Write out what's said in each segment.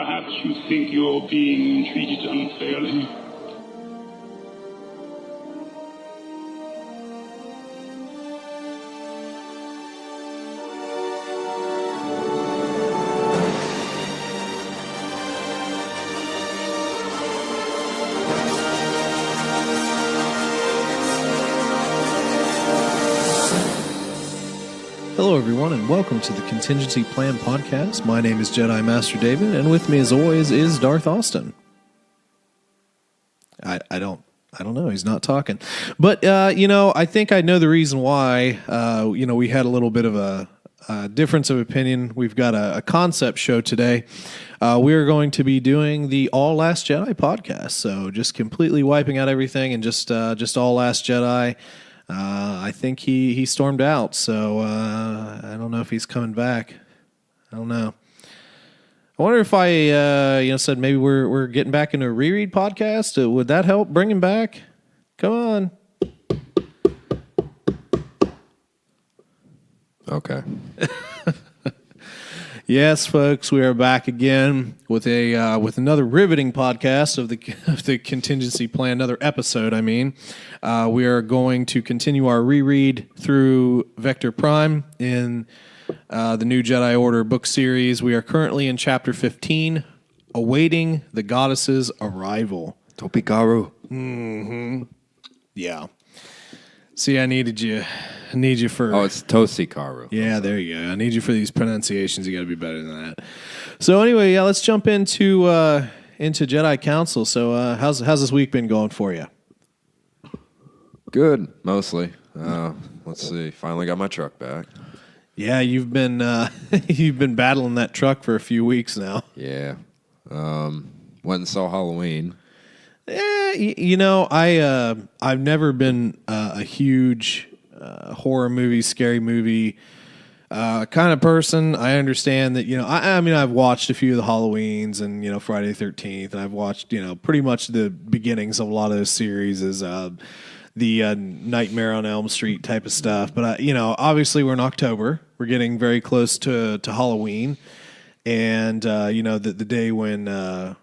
Perhaps you think you're being treated unfairly. Hello, everyone, and welcome to the Contiengecy Plan Podcast. My name is Jedi Master David, and with me, as always, is Darth Austin. I don't know. He's not talking, but I think I know the reason why. We had a little bit of a difference of opinion. We've got a concept show today. We are going to be doing the All Last Jedi podcast, so just completely wiping out everything and just All Last Jedi. I think he stormed out, so I don't know if he's coming back. I don't know. I wonder if I said maybe we're getting back into a reread podcast. Would that help bring him back? Come on. Okay. Yes, folks, we are back again with another riveting podcast of the Contiengecy Plan, another episode. We are going to continue our reread through Vector Prime in the New Jedi Order book series. We are currently in chapter 15, awaiting the goddess's arrival. Topikaru. Mm-hmm. Yeah. See, I need you for... Oh, it's Tosikaru. Yeah, there you go. I need you for these pronunciations. You got to be better than that. So anyway, yeah, let's jump into Jedi Council. So how's this week been going for you? Good, mostly. Let's see. Finally got my truck back. Yeah, you've been battling that truck for a few weeks now. Yeah. Went and saw Halloween. I've never been a huge horror movie, scary movie kind of person. I understand that, I've watched a few of the Halloweens and, Friday the 13th, and I've watched, pretty much the beginnings of a lot of those series as the Nightmare on Elm Street type of stuff. But, obviously we're in October. We're getting very close to Halloween. And, the day when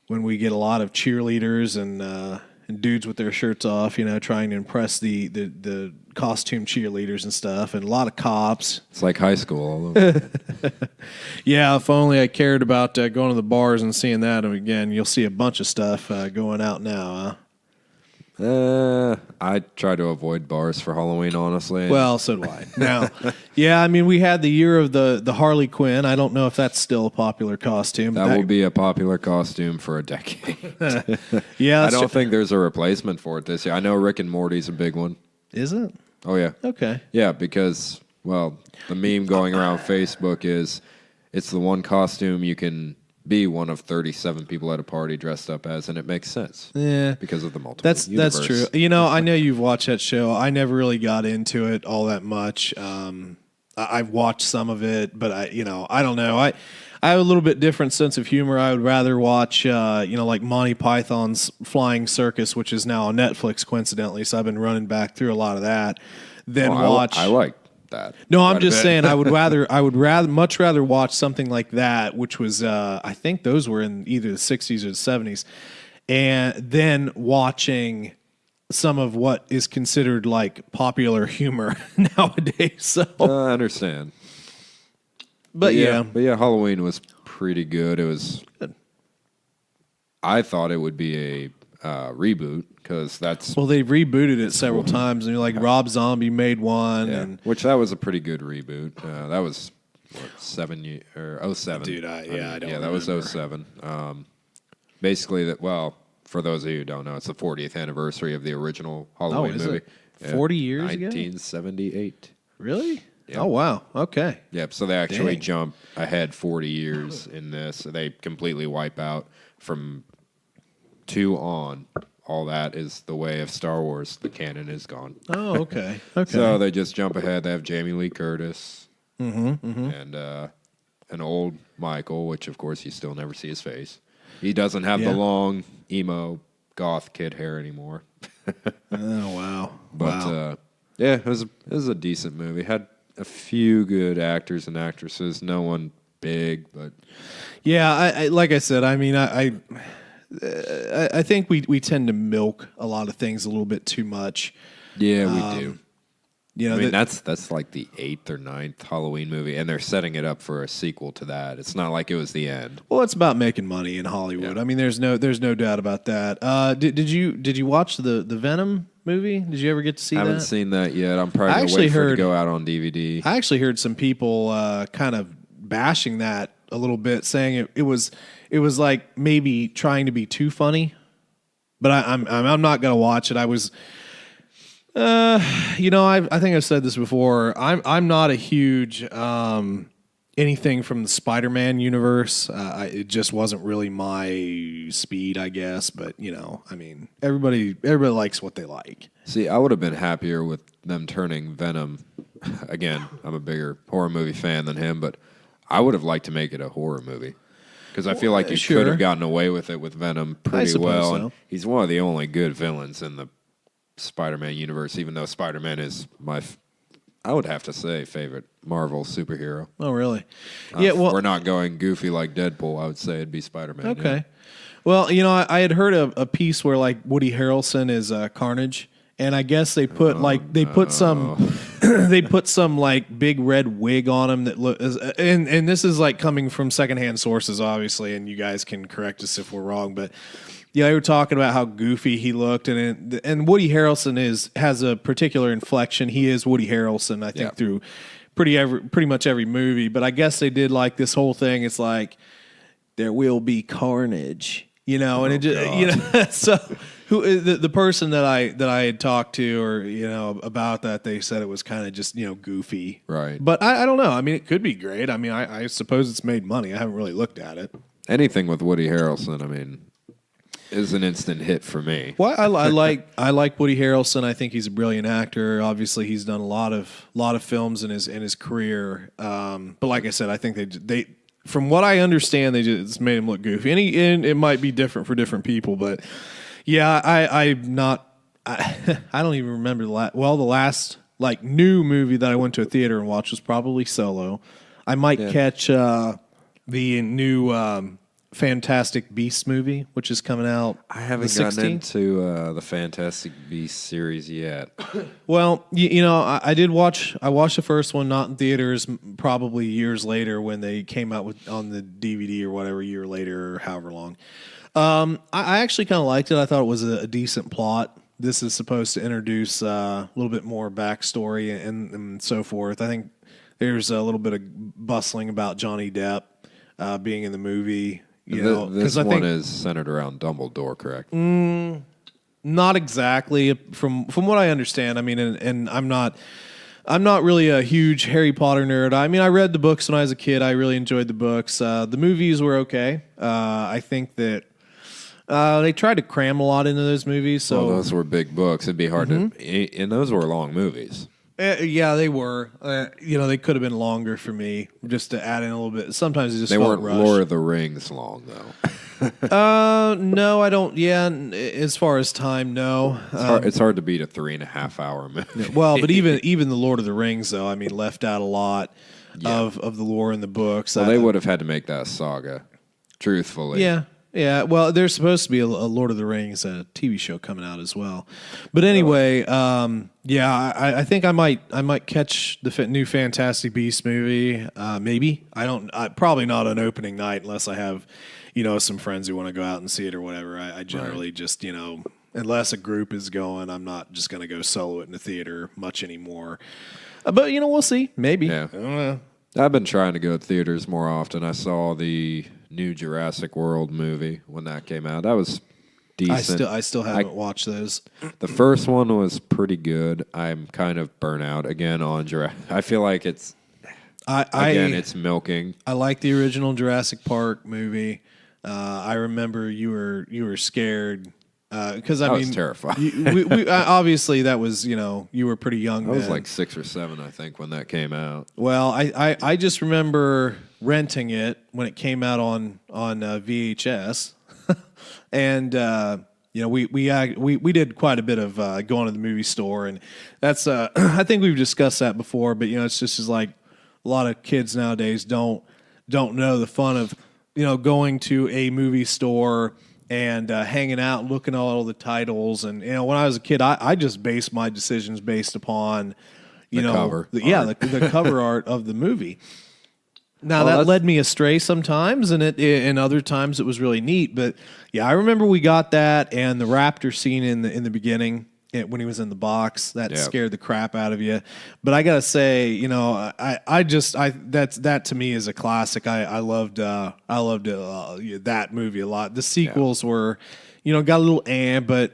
we get a lot of cheerleaders and dudes with their shirts off, trying to impress the costume cheerleaders and stuff, and a lot of cops. It's like high school all over. Yeah, if only I cared about going to the bars and seeing that. And again, you'll see a bunch of stuff going out now. I try to avoid bars for Halloween, honestly. Well, so do I. Now, yeah, we had the year of the Harley Quinn. I don't know if that's still a popular costume. That will be a popular costume for a decade. Yeah, I don't think there's a replacement for it this year. I know Rick and Morty's a big one. Is it? Oh, yeah. Okay. Yeah, because, the meme going around Facebook is it's the one costume you can be one of 37 people at a party dressed up as, and it makes sense. Yeah. Because of the multiple That's true. I know you've watched that show. I never really got into it all that much. I've watched some of it, but I don't know. I have a little bit different sense of humor. I would rather watch, like Monty Python's Flying Circus, which is now on Netflix, coincidentally. So I've been running back through a lot of that. Than watch. I like that. No, I'm just saying I would much rather watch something like that, which was I think those were in either the 60s or the 70s, and then watching some of what is considered like popular humor nowadays. So I understand. But yeah, Halloween was pretty good. It was good. I thought it would be a reboot because that's... Well, they've rebooted it several times, and Rob Zombie made one. Yeah, and which that was a pretty good reboot. That was, 7 years, or 07. Dude, I don't remember. That was 07. Basically, for those of you who don't know, it's the 40th anniversary of the original Halloween movie. It? 40 years ago? ago? 1978. Really? Yep. Oh, wow. Okay. Yep, so they actually jump ahead 40 years in this. They completely wipe out from 2 on. All that is the way of Star Wars. The canon is gone. Oh, okay. Okay. So they just jump ahead. They have Jamie Lee Curtis and an old Michael, which, of course, you still never see his face. He doesn't have the long, emo, goth kid hair anymore. Oh, wow. But, it was a decent movie. Had a few good actors and actresses. No one big, but Yeah, I like I said, I mean, I think we tend to milk a lot of things a little bit too much. yeah, we do. You know, I mean, that's like the 8th or 9th Halloween movie, and they're setting it up for a sequel to that. It's not like it was the end. well, it's about making money in Hollywood. Yeah. I mean, there's no doubt about that. Did you watch the Venom movie? Did you ever get to see I that? haven't seen that yet. I'm probably going to wait for it to go out on DVD. I actually heard some people kind of bashing that a little bit, saying it was like maybe trying to be too funny. But I'm not going to watch it. I was. You know, I think I've said this before. I'm not a huge anything from the Spider-Man universe. It just wasn't really my speed, I guess. But you know, I mean, everybody likes what they like. See, I would have been happier with them turning Venom. Again, I'm a bigger horror movie fan than him, but I would have liked to make it a horror movie. Because I feel like you could have gotten away with it with Venom pretty well. So. And he's one of the only good villains in the Spider-Man universe, even though Spider-Man is I would have to say, favorite Marvel superhero. Oh, really? Yeah, well, we're not going goofy like Deadpool. I would say it'd be Spider-Man. Okay. Yeah. Well, you know, I had heard a piece where like Woody Harrelson is Carnage, and I guess they put put some they put some like big red wig on him that look and this is like coming from secondhand sources, obviously, and you guys can correct us if we're wrong, but. Yeah, they were talking about how goofy he looked, and Woody Harrelson has a particular inflection. He is Woody Harrelson, I think, through pretty much every movie. But I guess they did like this whole thing. It's like there will be carnage, you know, and it just, you know. So the person that I had talked to, or you know, about that, they said it was kind of just goofy, right? But I don't know. I mean, it could be great. I mean, I suppose it's made money. I haven't really looked at it. Anything with Woody Harrelson, I mean. Is an instant hit for me. Well, I like Woody Harrelson. I think he's a brilliant actor. Obviously, he's done a lot of films in his career. But like I said, I think they from what I understand, they just made him look goofy. And it might be different for different people, but yeah, I don't even remember the last like new movie that I went to a theater and watched was probably Solo. I might catch the new. Fantastic Beasts movie, which is coming out. I haven't gotten into the Fantastic Beasts series yet. Well, you know, I did watch. I watched the first one, not in theaters. Probably years later when they came out on the DVD or whatever, a year later or however long. I actually kind of liked it. I thought it was a decent plot. This is supposed to introduce a little bit more backstory and so forth. I think there's a little bit of bustling about Johnny Depp being in the movie. This one is centered around Dumbledore, correct? Not exactly, from what I understand. I mean, and I'm not really a huge Harry Potter nerd. I mean, I read the books when I was a kid. I really enjoyed the books. The movies were okay. I think that they tried to cram a lot into those movies. So those were big books. It'd be hard to, and those were long movies. Yeah, they were. They could have been longer for me, just to add in a little bit. Sometimes they weren't rushed. Lord of the Rings long though. No, I don't. Yeah, as far as time, no. It's hard to beat a 3.5 hour movie. Well, but even the Lord of the Rings, though, I mean, left out a lot of the lore in the books. Well, they would have had to make that a saga, truthfully. Yeah. Yeah, well, there's supposed to be a Lord of the Rings TV show coming out as well. But anyway, I think I might catch the new Fantastic Beasts movie. Maybe probably not on opening night unless I have, some friends who want to go out and see it or whatever. I generally just unless a group is going, I'm not just going to go solo it in the theater much anymore. But we'll see. Maybe. Yeah. I don't know. I've been trying to go to theaters more often. I saw the new Jurassic World movie when that came out. That was decent. I still haven't watched those. The first one was pretty good. I'm kind of burnt out again on Jurassic. I feel like it's milking. I like the original Jurassic Park movie. I remember you were scared because I was terrified. we obviously that was you were pretty young. I was like 6 or 7, I think, when that came out. Well, I just remember renting it when it came out on VHS, and we did quite a bit of going to the movie store, and that's I think we've discussed that before, but it's just like a lot of kids nowadays don't don't know the fun of, going to a movie store and hanging out and looking at all the titles. And, when I was a kid, I just based my decisions based upon, cover the cover art of the movie. Now, that led me astray sometimes, and other times it was really neat. But, yeah, I remember we got that and the raptor scene in the beginning. When he was in the box, that scared the crap out of you. But I gotta say, that to me is a classic. I loved that movie a lot. The sequels were, got a little but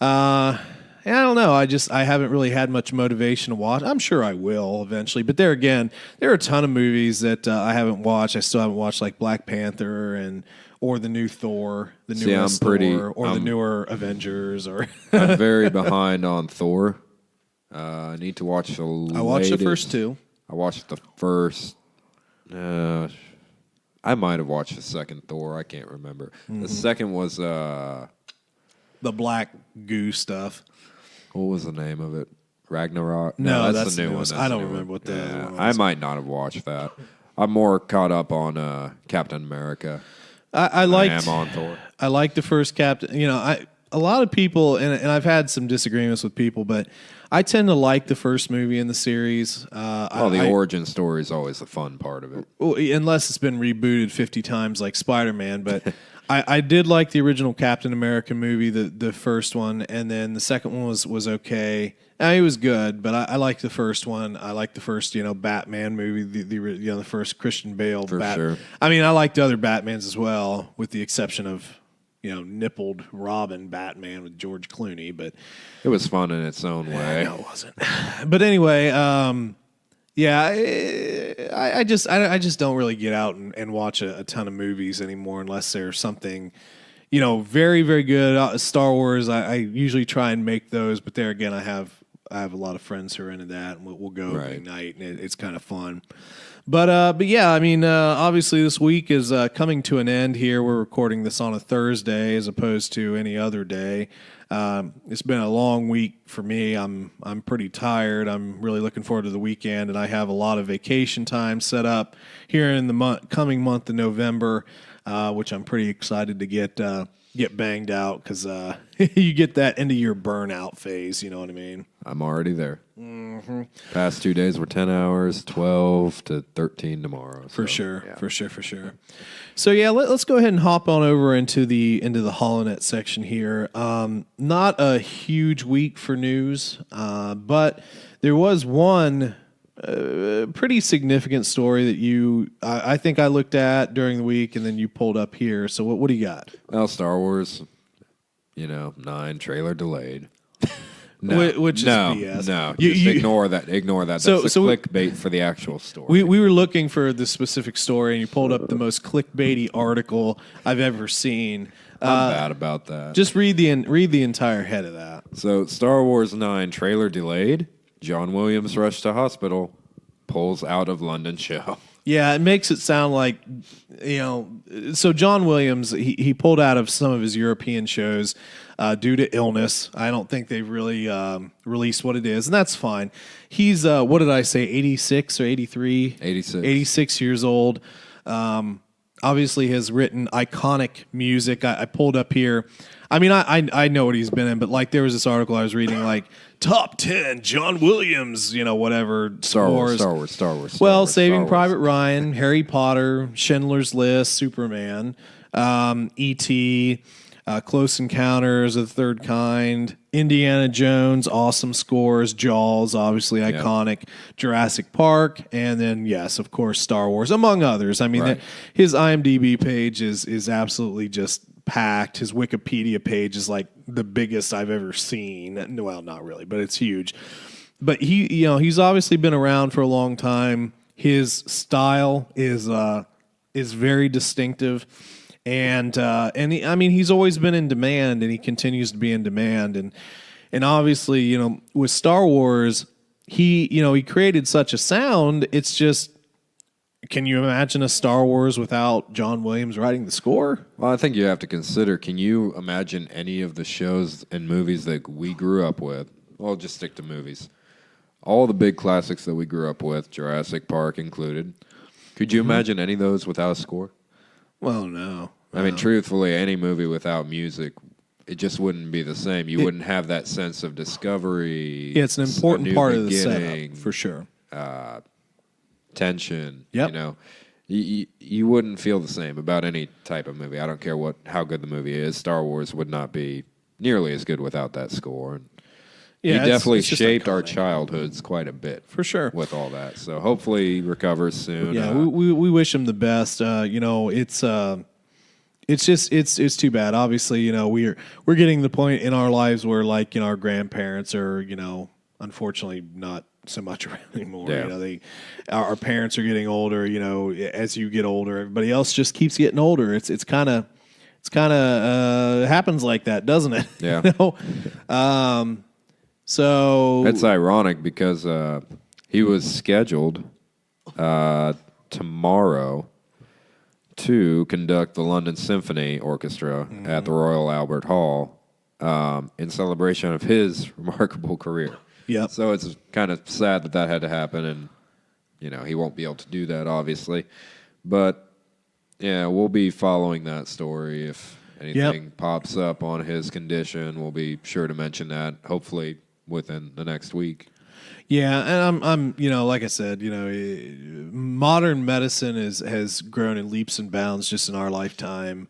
I don't know. I haven't really had much motivation to watch. I'm sure I will eventually. But there again, there are a ton of movies that I haven't watched. I still haven't watched like Black Panther or the new Thor, the newest Thor, or the newer Avengers. Or I'm very behind on Thor. I need to watch the latest. I watched the first two. I watched the first. I might have watched the second Thor. I can't remember. The second was the black goo stuff. What was the name of it? Ragnarok? No, that's the new one. I don't remember what that one was. I might not have watched that. I'm more caught up on Captain America. I liked on Thor. I liked the first Captain. A lot of people, and I've had some disagreements with people, but I tend to like the first movie in the series. The origin story is always the fun part of it. Unless it's been rebooted 50 times like Spider-Man, but I did like the original Captain America movie, the first one, and then the second one was okay. It was good, but I liked the first one. I liked the first, Batman movie, the first Christian Bale. For sure. I mean, I liked the other Batmans as well, with the exception of, nippled Robin Batman with George Clooney. But it was fun in its own way. No, it wasn't. But anyway, I just don't really get out and watch a ton of movies anymore unless there's something. Very, very good. Star Wars, I usually try and make those, but there again, I have a lot of friends who are into that, and we'll go every night, and it's kind of fun. But yeah, I mean, obviously this week is coming to an end here. We're recording this on a Thursday as opposed to any other day. It's been a long week for me. I'm pretty tired. I'm really looking forward to the weekend, and I have a lot of vacation time set up here in the coming month of November, which I'm pretty excited to get banged out because you get that into your burnout phase. You know what I mean? I'm already there. Mm-hmm. Past 2 days were 10 hours, 12 to 13 tomorrow. For sure. So yeah, let's go ahead and hop on over into the HoloNet section here. Not a huge week for news, but there was one pretty significant story that I think I looked at during the week, and then you pulled up here. So what do you got? Well, Star Wars, 9 trailer delayed. Which is BS. No, just ignore that. That's the clickbait for the actual story. We were looking for the specific story, and you pulled up the most clickbaity article I've ever seen. I'm bad about that. Just read the entire head of that. So, Star Wars 9 trailer delayed. John Williams rushed to hospital. Pulls out of London show. Yeah, it makes it sound like, so John Williams, he pulled out of some of his European shows due to illness. I don't think they've really released what it is, and that's fine. He's, what did I say, 86 or 83? 86 years old. Obviously has written iconic music. I pulled up here. I mean, I know what he's been in, but like there was this article I was reading, like top 10 John Williams, whatever. Star Wars. Saving Private Ryan, Harry Potter, Schindler's List, Superman, E.T., Close Encounters of the Third Kind, Indiana Jones, awesome scores, Jaws, obviously iconic, Jurassic Park, and then, yes, of course, Star Wars, among others. I mean, his IMDb page is absolutely just packed. His Wikipedia page is like the biggest I've ever seen. Well, not really, but it's huge. But he's obviously been around for a long time. His style is very distinctive. And he's always been in demand, and he continues to be in demand. And obviously, with Star Wars, he created such a sound. It's just, can you imagine a Star Wars without John Williams writing the score? Well, I think you have to consider, can you imagine any of the shows and movies that we grew up with? Well, just stick to movies. All the big classics that we grew up with, Jurassic Park included. Could you imagine any of those without a score? Well, no. I mean, truthfully, any movie without music, it just wouldn't be the same. You wouldn't have that sense of discovery. Yeah, it's an important new part of the beginning, setup, for sure. Tension. Yep. You know, you wouldn't feel the same about any type of movie. I don't care how good the movie is. Star Wars would not be nearly as good without that score. And Yeah, he definitely it's just shaped our iconic. childhoods quite a bit. For sure. With all that. So hopefully he recovers soon. Yeah, we wish him the best. You know, it's too bad. Obviously, you know, we're getting to the point in our lives where, like, you know, our grandparents are, you know, unfortunately not so much around anymore. Yeah. You know, our parents are getting older. You know, as you get older, everybody else just keeps getting older. It's kind of happens like that, doesn't it? Yeah. You know? So That's ironic because he was scheduled tomorrow to conduct the London Symphony Orchestra at the Royal Albert Hall in celebration of his remarkable career. Yep. So it's kind of sad that had to happen, and you know he won't be able to do that, obviously. But yeah, we'll be following that story if anything pops up on his condition. We'll be sure to mention that. Hopefully within the next week. Yeah, and I'm, you know, like I said, you know, modern medicine has grown in leaps and bounds just in our lifetime,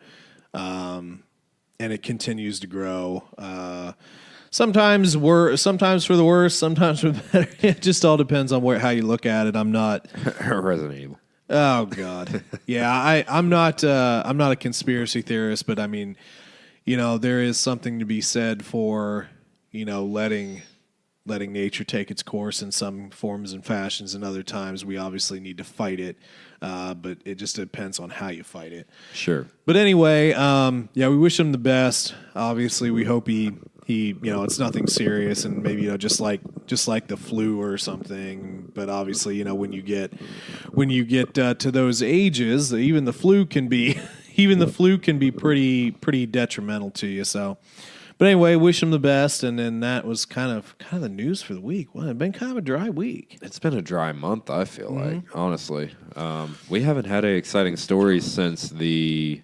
and it continues to grow. Sometimes for the worse, sometimes for the better. It just all depends on how you look at it. I'm not Resident Evil. Oh God, yeah, I'm not a conspiracy theorist, but I mean, you know, there is something to be said for, you know, letting nature take its course in some forms and fashions, and other times we obviously need to fight it. But it just depends on how you fight it. Sure. But anyway, yeah, we wish him the best. Obviously, we hope he you know, it's nothing serious, and maybe, you know, just like the flu or something. But obviously, you know, when you get to those ages, even the flu can be pretty detrimental to you. So. But anyway, wish him the best, and then that was kind of the news for the week. Well, it's been kind of a dry week. It's been a dry month, I feel like, honestly. We haven't had any exciting stories since the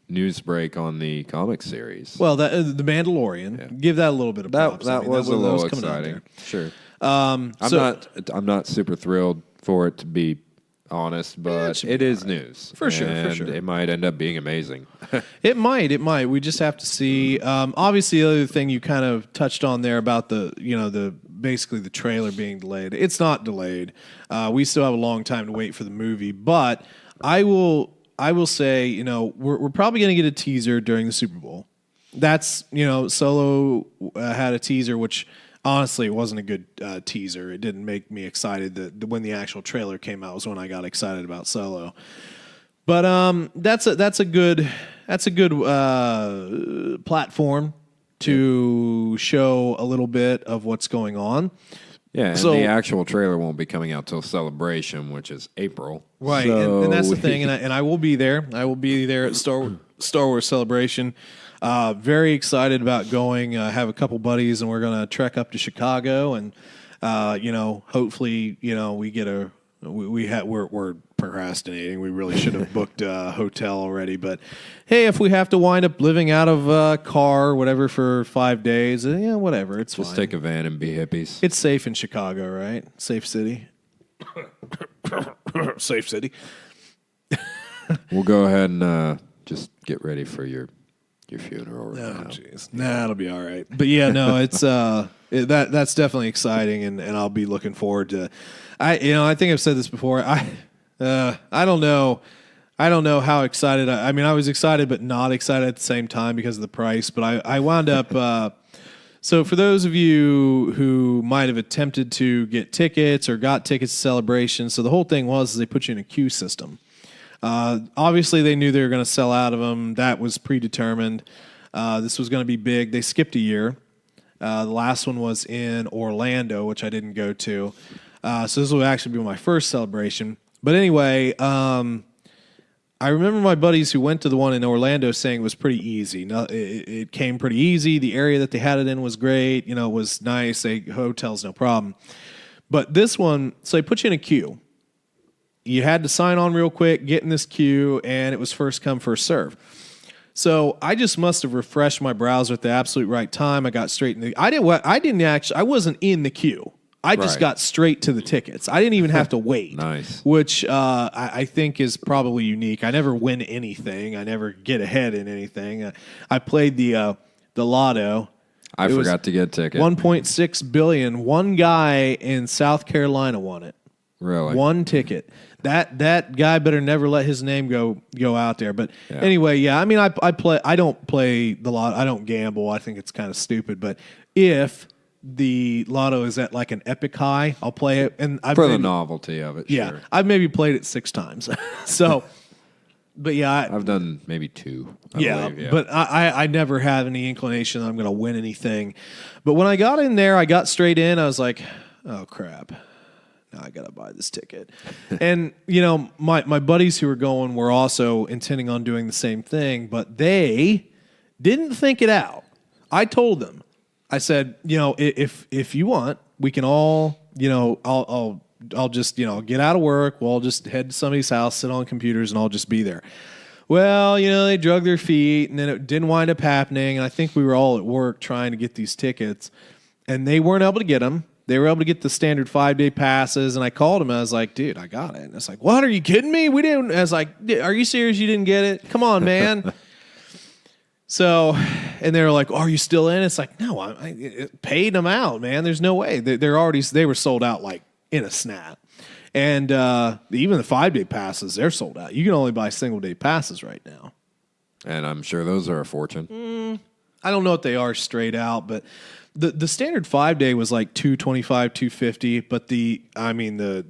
news break on the comic series. Well, the Mandalorian, give that a little bit of props. That was a little exciting. Sure. I'm not super thrilled for it, to be honest, but it is news. For sure. It might end up being amazing. It might. We just have to see. Obviously, the other thing you kind of touched on there about basically the trailer being delayed. It's not delayed. We still have a long time to wait for the movie, but I will say, you know, we're probably going to get a teaser during the Super Bowl. That's, you know, Solo had a teaser, which honestly it wasn't a good teaser. It didn't make me excited. When the actual trailer came out was when I got excited about Solo. But that's a good platform to show a little bit of what's going on. Yeah, and So- the actual trailer won't be coming out till Celebration, which is April. Right, So and that's the thing, and I will be there. I will be there at Star Wars Celebration. Very excited about going. I have a couple buddies, and we're going to trek up to Chicago, and you know, hopefully, you know, we get we're procrastinating. We really should have booked a hotel already, but hey, if we have to wind up living out of a car or whatever for 5 days, yeah, whatever, it's Just fine. take a van and be hippies. It's safe in Chicago, right? Safe city. Safe city. We'll go ahead and just get ready for your funeral. Right Oh, now. jeez. Nah, it'll be all right. But yeah, no, it's that's definitely exciting, and I'll be looking forward to. I think I've said this before. I don't know how excited. I mean, I was excited but not excited at the same time because of the price. But I wound up. So for those of you who might have attempted to get tickets or got tickets to Celebration, so the whole thing was they put you in a queue system. Obviously, they knew they were going to sell out of them. That was predetermined. This was going to be big. They skipped a year. The last one was in Orlando, which I didn't go to. So this will actually be my first Celebration. But anyway, I remember my buddies who went to the one in Orlando saying it was pretty easy. No, it came pretty easy. The area that they had it in was great. You know, it was nice. Hotels, no problem. But this one, so they put you in a queue. you had to sign on real quick, get in this queue, and it was first come, first serve. So I just must have refreshed my browser at the absolute right time. I got straight in the. I wasn't in the queue. I just got straight to the tickets. I didn't even have to wait. Nice. Which I think is probably unique. I never win anything. I never get ahead in anything. I played the lotto. I forgot to get a ticket. 1.6 billion. One guy in South Carolina won it. Really? One ticket. That guy better never let his name go out there. But anyway, yeah. I mean, I don't play the lotto. I don't gamble. I think it's kind of stupid. But if the lotto is at like an epic high, I'll play it. And the novelty of it. Yeah, sure. I've maybe played it 6 times. So, but yeah, I've done maybe 2. I believe, but I never had any inclination that I'm going to win anything. But when I got in there, I got straight in. I was like, oh crap. Now I got to buy this ticket. And, my buddies who were going were also intending on doing the same thing, but they didn't think it out. I told them, I said, if you want, we can all, I'll just, get out of work. We'll all just head to somebody's house, sit on computers, and I'll just be there. Well, they drug their feet, and then it didn't wind up happening. And I think we were all at work trying to get these tickets, and they weren't able to get them. They were able to get the standard 5-day passes, and I called him. And I was like, dude, I got it. And it's like, what? Are you kidding me? We didn't. I was like, are you serious? You didn't get it? Come on, man. So, and they were like, are you still in? It's like, no, I paid them out, man. There's no way. They were sold out like in a snap. And even the 5-day passes, they're sold out. You can only buy single-day passes right now. And I'm sure those are a fortune. I don't know what they are straight out, but the standard 5-day was like $225, $250, but the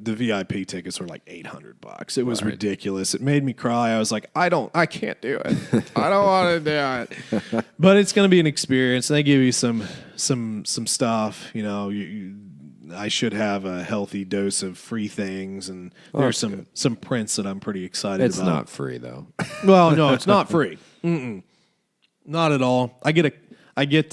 VIP tickets were like $800. It was ridiculous. It made me cry. I was like, I can't do it. I don't want to do it. But it's going to be an experience, and they give you some stuff. I should have a healthy dose of free things, and there's some prints that I'm pretty excited about. It's not free though. Well, no, it's not free. Not at all. I get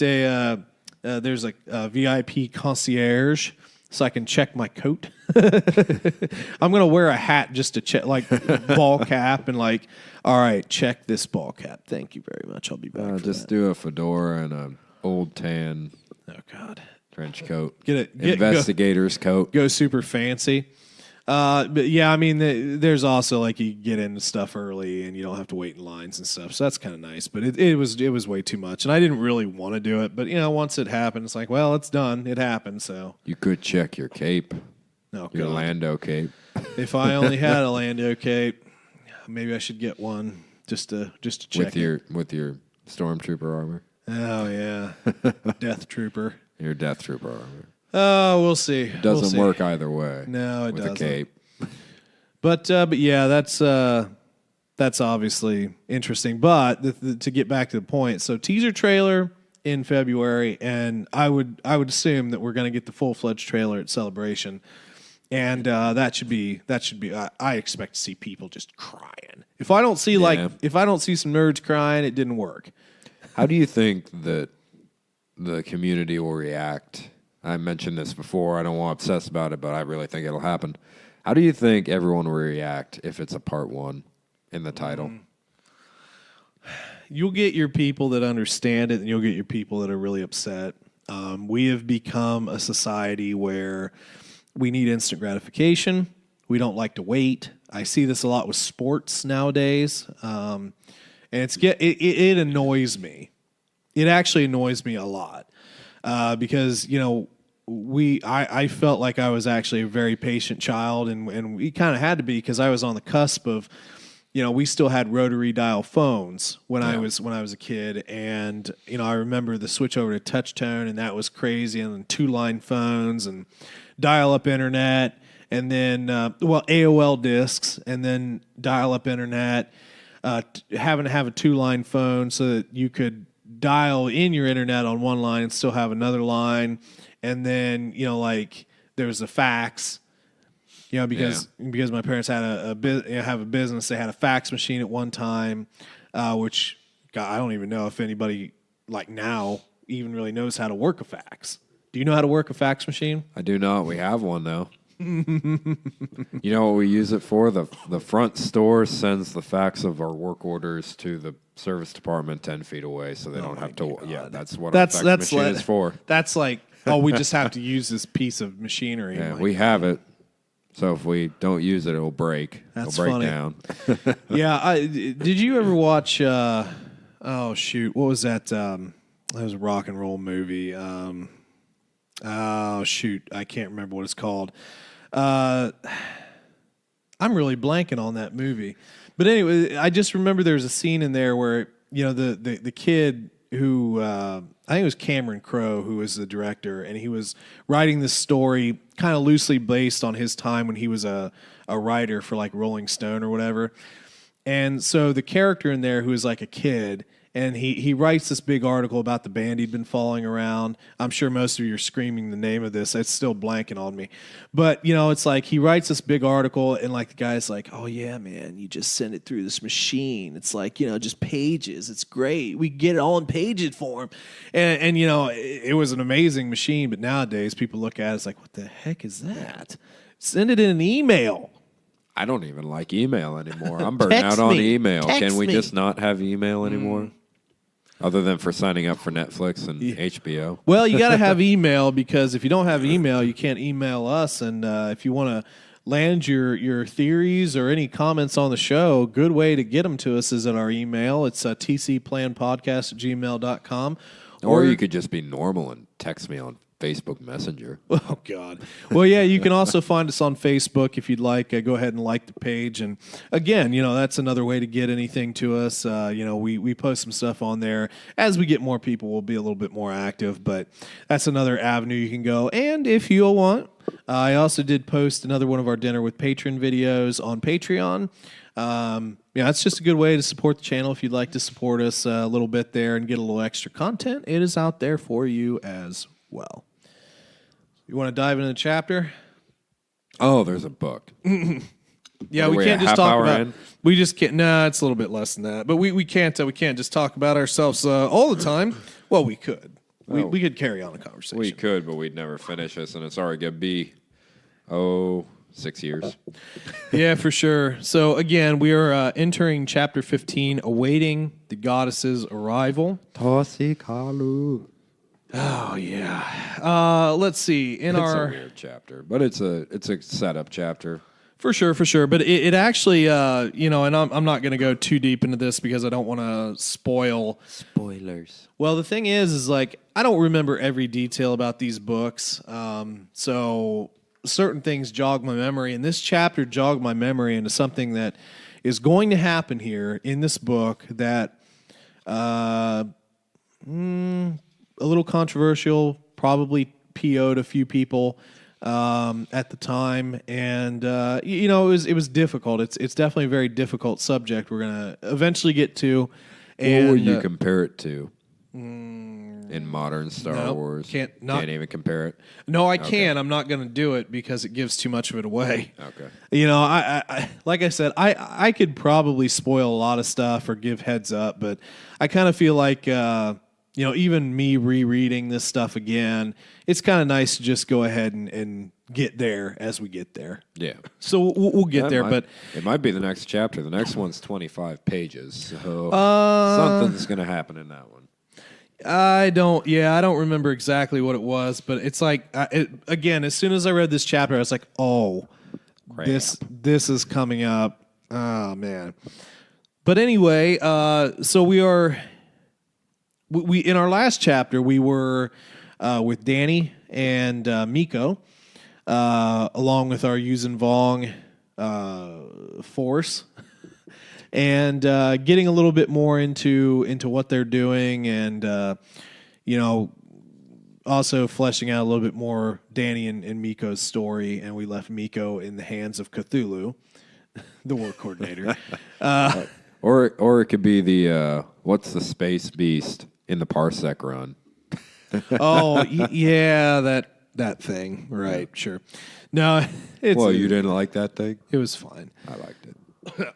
a there's a VIP concierge, so I can check my coat. I'm gonna wear a hat just to check, like ball cap, and like, all right, check this ball cap. Thank you very much. I'll be back. Just do a fedora and an old tan. Oh God. Trench coat. Investigator's coat. Go super fancy. But yeah, there's also like you get into stuff early and you don't have to wait in lines and stuff. So that's kind of nice. But it was way too much, and I didn't really want to do it. But once it happened, it's like, well, it's done. It happened. So you could check your cape. No, your Lando cape. If I only had a Lando cape, maybe I should get one just to check with your stormtrooper armor. Oh yeah, Death Trooper. Your Death Trooper armor. Oh, we'll see. It doesn't work either way. No, it doesn't. With a cape. But yeah, that's obviously interesting. But to get back to the point, so teaser trailer in February, and I would assume that we're going to get the full-fledged trailer at Celebration, and that should be. I expect to see people just crying. If I don't see some nerds crying, it didn't work. How do you think that the community will react? I mentioned this before. I don't want to obsess about it, but I really think it'll happen. How do you think everyone will react if it's a part 1 in the title? You'll get your people that understand it, and you'll get your people that are really upset. We have become a society where we need instant gratification. We don't like to wait. I see this a lot with sports nowadays, and it annoys me. It actually annoys me a lot because I felt like I was actually a very patient child, and we kind of had to be because I was on the cusp of, we still had rotary dial phones when I was a kid, and I remember the switch over to touch tone, and that was crazy, and then 2-line phones and dial up internet, and then AOL discs, and then dial up internet, having to have a 2-line phone so that you could dial in your internet on one line and still have another line, and then there was a fax, because my parents had have a business. They had a fax machine at one time, which God, I don't even know if anybody like now even really knows how to work a fax. Do you know how to work a fax machine? I do not. We have one though. You know what we use it for? The front store sends the fax of our work orders to the service department 10 feet away, so they don't have to. God. Yeah, that's what our fax machine is for. That's like, oh, we just have to use this piece of machinery. Yeah, we have it. So if we don't use it, it'll break. That's it'll break funny. down. Yeah, did you ever watch? Oh shoot, what was that? That was a rock and roll movie. Oh shoot, I can't remember what it's called. I'm really blanking on that movie. But anyway, I just remember there's a scene in there where, you know, the kid who, I think it was Cameron Crowe who was the director, and he was writing this story kind of loosely based on his time when he was a writer for like Rolling Stone or whatever. And so the character in there who is like a kid, and he writes this big article about the band he'd been following around. I'm sure most of you are screaming the name of this. It's still blanking on me. But, you know, it's like he writes this big article, and like the guy's like, oh, yeah, man, you just send it through this machine. It's like, you know, just pages. It's great. We get it all in pages form. And you know, it was an amazing machine. But nowadays, people look at it, it's like, what the heck is that? Send it in an email. I don't even like email anymore. I'm burnt out on email. Can we just not have email anymore? Other than for signing up for Netflix and HBO. Well, you got to have email, because if you don't have email, you can't email us. And if you want to land your theories or any comments on the show, a good way to get them to us is at our email. It's tcplanpodcast@gmail.com. Or you could just be normal and text me on Facebook Messenger. Oh, God. Well, yeah, you can also find us on Facebook if you'd like. Go ahead and like the page. And again, you know, that's another way to get anything to us. You know, we post some stuff on there. As we get more people, we'll be a little bit more active, but that's another avenue you can go. And if you'll want, I also did post another one of our Dinner with Patron videos on Patreon. Yeah, it's just a good way to support the channel if you'd like to support us a little bit there and get a little extra content. It is out there for you as well. You want to dive into the chapter? Oh, there's a book. Yeah, we can't just talk about. We just can't. Nah, it's a little bit less than that. But we can't just talk about ourselves all the time. Well, we could. We could carry on a conversation. We could, but we'd never finish this, and it's already gonna be 6 years. Yeah, for sure. So again, we are entering chapter 15, awaiting the goddess's arrival. Tosikalu. Oh yeah. Let's see. It's a weird chapter, but it's a setup chapter. For sure. But it actually, you know, and I'm not going to go too deep into this because I don't want to spoil. Spoilers. Well, the thing is like, I don't remember every detail about these books. So certain things jog my memory, and this chapter jogged my memory into something that is going to happen here in this book that, a little controversial, probably PO'd a few people at the time, and you know, it was difficult. It's definitely a very difficult subject. We're gonna eventually get to. And, what would you compare it to in modern Star Wars? Can't even compare it. No, I can. I'm not going to do it because it gives too much of it away. Okay. You know, I like I said, I could probably spoil a lot of stuff or give heads up, but I kind of feel like. You know, even me rereading this stuff again, it's kind of nice to just go ahead and get there as we get there. Yeah. So we'll get there, but it might be the next chapter. The next one's 25 pages, so something's going to happen in that one. I don't remember exactly what it was, but it's like again, as soon as I read this chapter, I was like, oh, crap. This is coming up. Oh man. But anyway, so we are. We in our last chapter, we were with Danny and Miko, along with our Yuuzhan Vong force, and getting a little bit more into what they're doing, and you know, also fleshing out a little bit more Danny and Miko's story. And we left Miko in the hands of Cthulhu, the war coordinator. Or it could be the what's the space beast in the Parsec run? Oh, yeah, that thing. Right, sure. No, you didn't like that thing? It was fine. I liked it.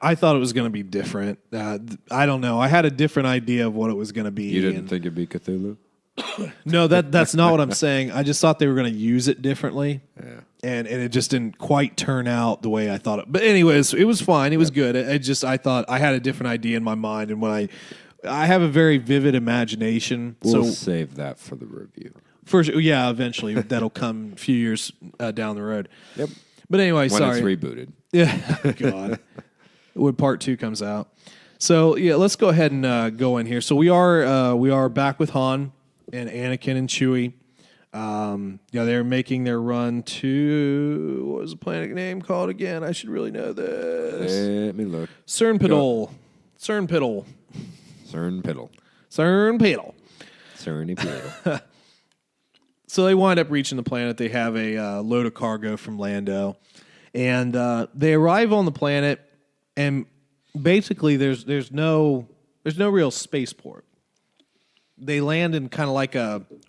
I thought it was going to be different. I don't know. I had a different idea of what it was going to be. You didn't think it'd be Cthulhu? No, that's not what I'm saying. I just thought they were going to use it differently. Yeah. and it just didn't quite turn out the way I thought it. But anyways, it was fine. It was good. I thought I had a different idea in my mind, and when I have a very vivid imagination. We'll save that for the review. Yeah, eventually that'll come a few years down the road. Yep. But anyway, when sorry. It's rebooted. Yeah, God. When part 2 comes out. So yeah, let's go ahead and go in here. So we are back with Han and Anakin and Chewie. They're making their run to, what was the planet name called again? I should really know this. Let me look. Cernpiddle. Cernpiddle. So they wind up reaching the planet. They have a load of cargo from Lando, and they arrive on the planet, and basically there's no real spaceport. They land in kind of like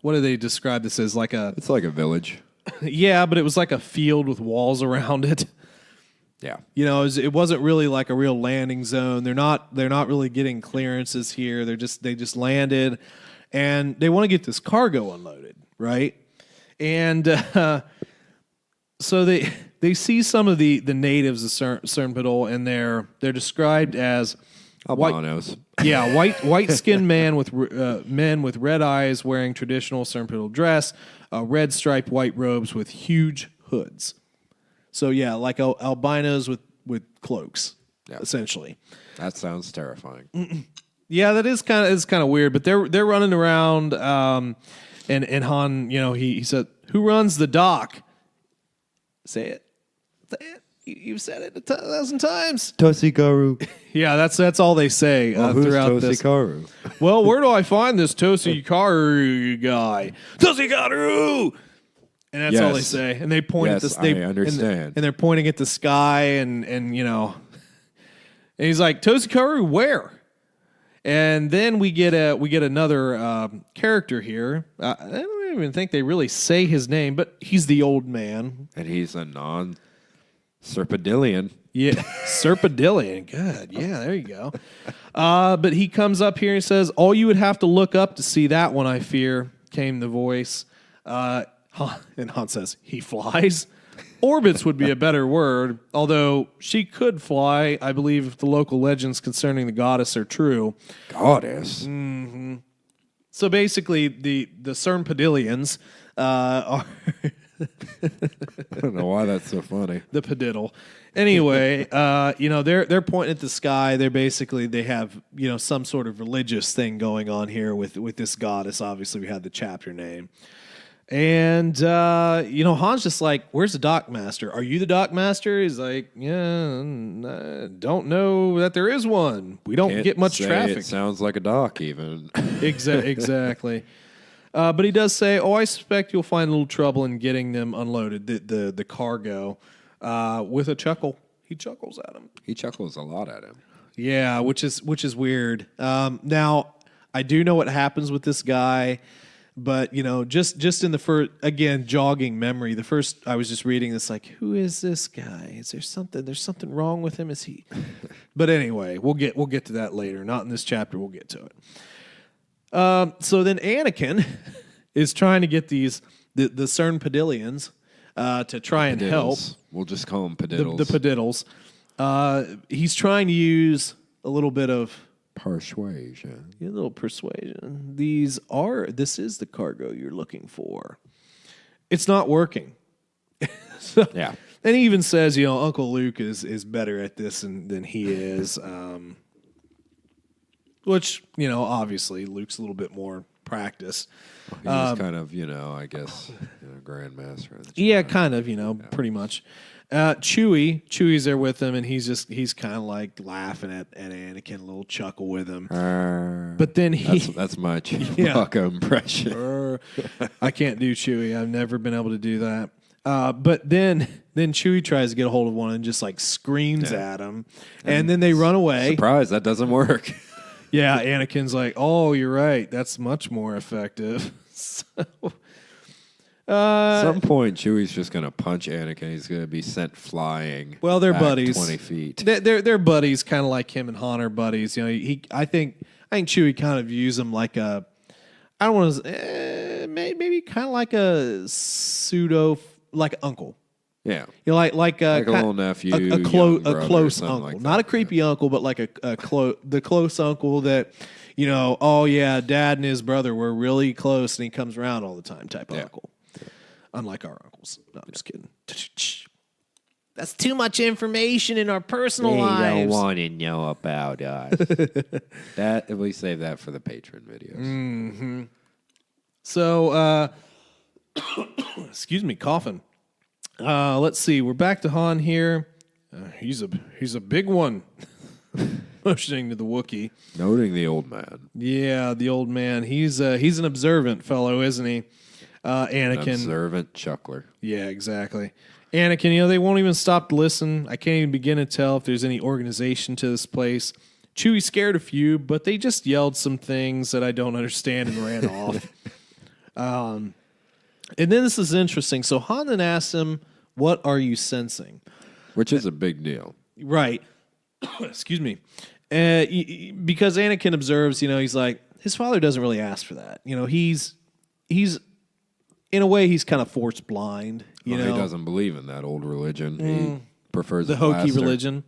what do they describe this as? It's like a village. Yeah, but it was like a field with walls around it. Yeah. It wasn't really like a real landing zone. They're not really getting clearances here. They just landed, and they want to get this cargo unloaded, right? And so they see some of the natives of Cernpiddle, and they're described as albinos. White-skinned men with red eyes wearing traditional Cernpiddle dress, red striped white robes with huge hoods. So yeah, like albinos with cloaks, essentially. That sounds terrifying. Yeah, that is kind of weird. But they're running around, and Han, he said, "Who runs the dock?" Say it. You've said it 1,000 times. Tosikaru. Yeah, that's all they say throughout this. Tosikaru? Well, where do I find this Tosikaru guy? Tosikaru! And that's all they say. And they point at the I understand. And they're pointing at the sky, and and he's like, Tosikaru, where? And then we get another character here. I don't even think they really say his name, but he's the old man. And he's a non-Serpidillion. Yeah, Serpidillion. Good. Yeah, there you go. But he comes up here and says, "All you would have to look up to see that one, I fear," came the voice. And Han says, "He flies?" Orbits would be a better word, although she could fly, I believe, if the local legends concerning the goddess are true. Goddess? Mm-hmm. So basically, the Cernpidillions are... I don't know why that's so funny. The padiddle. Anyway, they're pointing at the sky. They have some sort of religious thing going on here with this goddess. Obviously, we had the chapter name. And, Han's just like, "Where's the dock master? Are you the dock master?" He's like, "Yeah, I don't know that there is one. We don't get much traffic." It sounds like a dock, even. Exactly. But he does say, "Oh, I suspect you'll find a little trouble in getting them unloaded, the cargo," with a chuckle. He chuckles at him. He chuckles a lot at him. Yeah, which is weird. Now, I do know what happens with this guy. But, just in the first, again, jogging memory, the first, I was just reading this like, who is this guy? Is there something wrong with him? Is he? But anyway, we'll get to that later. Not in this chapter, we'll get to it. So then Anakin is trying to get the Cernpidillions to try and help. We'll just call them Padiddles. The Padiddles. He's trying to use a little bit of persuasion. A little persuasion. This is the cargo you're looking for. It's not working. Yeah. And he even says, Uncle Luke is better at this than he is. Which, obviously Luke's a little bit more practiced. Well, he's kind of, I guess, grandmaster. Yeah, kind of, pretty much. Chewie's there with him, and he's kind of like laughing at Anakin, a little chuckle with him. But then that's my Chewbacca impression. I can't do Chewie. I've never been able to do that. But then Chewie tries to get a hold of one and just like screams at him, and then they run away. Surprise! That doesn't work. Yeah, Anakin's like, "Oh, you're right. That's much more effective." At some point, Chewie's just going to punch Anakin. He's going to be sent flying. Well, they're buddies. 20 feet. They're buddies, kind of like him and Han are buddies. I think Chewie kind of views him like I don't want to, maybe kind of like a pseudo, like uncle. Yeah. You know, like a little nephew, a close uncle, like not a creepy uncle, but like the close uncle that, you know, oh yeah, dad and his brother were really close, and he comes around all the time type of uncle. Unlike our uncles. No, I'm just kidding. That's too much information in our personal lives. They don't want to know about us. We save that for the patron videos. Mm-hmm. So, excuse me, coughing. Let's see. We're back to Han here. He's a big one. Motioning to the Wookiee. Noting the old man. Yeah, the old man. He's an observant fellow, isn't he? Anakin. An observant chuckler. Yeah, exactly. Anakin, you know, they won't even stop to listen. I can't even begin to tell if there's any organization to this place. Chewie scared a few, but they just yelled some things that I don't understand and ran off. And then this is interesting. So Han then asks him, "What are you sensing?" Which is a big deal. Right. Excuse me. Because Anakin observes, you know, he's like, his father doesn't really ask for that. You know, he's in a way, he's kind of force blind. You know, he doesn't believe in that old religion. He prefers the hokey religion.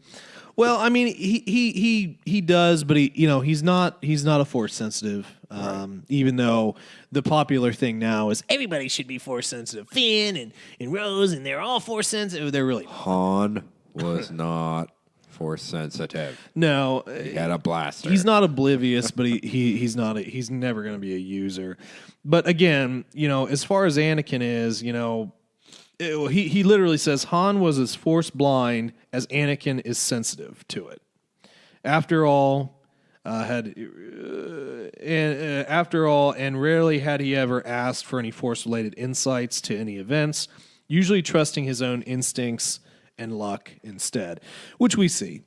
Well, I mean, he does, but he's not a force sensitive. Right. Even though the popular thing now is everybody should be force sensitive. Finn and Rose, and they're all force sensitive. They're really Han was not force sensitive. No, he had a blaster. He's not oblivious, but he's not. He's never going to be a user. But again, you know, as far as Anakin is, you know, he literally says Han was as force blind as Anakin is sensitive to it. After all, and rarely had he ever asked for any force-related insights to any events, usually trusting his own instincts and luck instead, which we see